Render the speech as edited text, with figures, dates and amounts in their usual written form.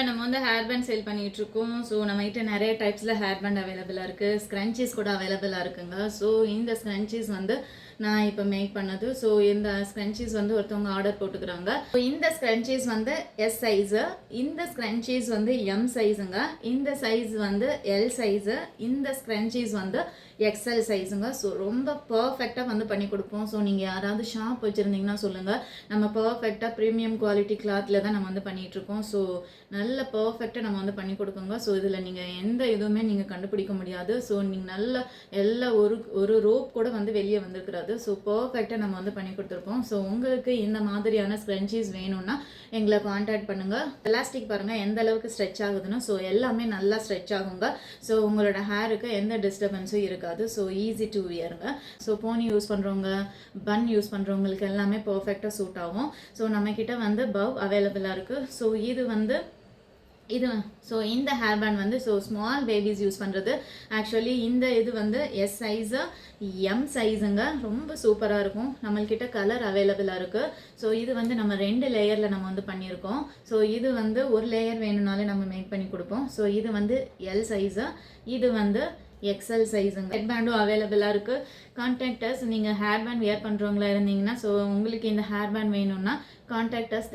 நம்ம வந்து hair band sale பண்ணிட்டு இருக்கோம். ஸோ நம்மகிட்ட நிறைய டைப்ஸில் ஹேர் பேண்ட் அவைலபிளாக இருக்குது. ஸ்க்ரன்ச்சீஸ் கூட அவைலபிளாக இருக்குங்க. ஸோ இந்த ஸ்க்ரன்ச்சீஸ் வந்து நான் இப்போ மேக் பண்ணது. ஸோ இந்த ஸ்க்ரன்ச்சீஸ் வந்து ஒருத்தவங்க ஆர்டர் போட்டுக்கிறாங்க. ஸோ இந்த ஸ்க்ரன்ச்சீஸ் வந்து எஸ் சைஸு, இந்த ஸ்க்ரன்ச்சீஸ் வந்து எம் சைஸுங்க, இந்த சைஸ் வந்து எல் சைஸு, இந்த ஸ்க்ரன்ச்சீஸ் வந்து எக்ஸ்எல் சைஸுங்க. ஸோ ரொம்ப பர்ஃபெக்டாக வந்து பண்ணி கொடுப்போம். ஸோ நீங்கள் யாராவது ஷாப் வச்சுருந்தீங்கன்னா சொல்லுங்கள். நம்ம பர்ஃபெக்டாக ப்ரீமியம் குவாலிட்டி கிளாத்தில் தான் நம்ம வந்து பண்ணிகிட்ருக்கோம். ஸோ நல்ல பர்ஃபெக்டாக நம்ம வந்து பண்ணி கொடுக்குங்க. ஸோ இதில் நீங்கள் எந்த இதுவுமே நீங்கள் கண்டுபிடிக்க முடியாது. ஸோ நீங்கள் நல்ல எல்லா ஒரு ரோப் கூட வந்து வெளியே வந்துருக்குறாது. ஸோ பர்ஃபெக்டாக நம்ம வந்து பண்ணி கொடுத்துருப்போம். ஸோ உங்களுக்கு இந்த மாதிரியான ஸ்க்ரன்ச்சீஸ் வேணும்னா எங்களை காண்டாக்ட் பண்ணுங்கள். எலாஸ்டிக் பாருங்கள் எந்த அளவுக்கு ஸ்ட்ரெச் ஆகுதுன்னு. ஸோ எல்லாமே நல்லா ஸ்ட்ரெச் ஆகுங்க. ஸோ உங்களோட ஹேருக்கு எந்த டிஸ்டர்பன்ஸும் இருக்காது. ஸோ ஈஸி டு வியருங்க. ஸோ போனி யூஸ் பண்ணுறவங்க, பன் யூஸ் பண்ணுறவங்களுக்கு எல்லாமே பர்ஃபெக்டாக சூட் ஆகும். ஸோ நம்மக்கிட்ட வந்து பவ் அவைலபிளாக இருக்குது. ஸோ ஸோ இந்த ஹேர் பேண்ட் வந்து ஸோ ஸ்மால் பேபிஸ் யூஸ் பண்ணுறது. ஆக்சுவலி இந்த இது வந்து எஸ் சைஸு, எம் சைஸுங்க. ரொம்ப சூப்பராக இருக்கும். நம்மள்கிட்ட கலர் அவைலபிளாக இருக்குது. ஸோ இது வந்து நம்ம 2 லேயரில் நம்ம வந்து பண்ணியிருக்கோம். ஸோ இது வந்து ஒரு லேயர் வேணும்னாலே நம்ம மேக் பண்ணி கொடுப்போம். ஸோ இது வந்து எல் சைஸு, இது வந்து எக்ஸல் சைஸுங்க. ஹெட் பேண்டும் அவைலபிளாக இருக்குது. கான்டாக்டர்ஸ் நீங்கள் ஹேர் பேண்ட் வியர் பண்ணுறவங்களா இருந்தீங்கன்னா ஸோ உங்களுக்கு இந்த ஹேர் பேண்ட் வேணும்னா கான்டாக்டர்ஸ்.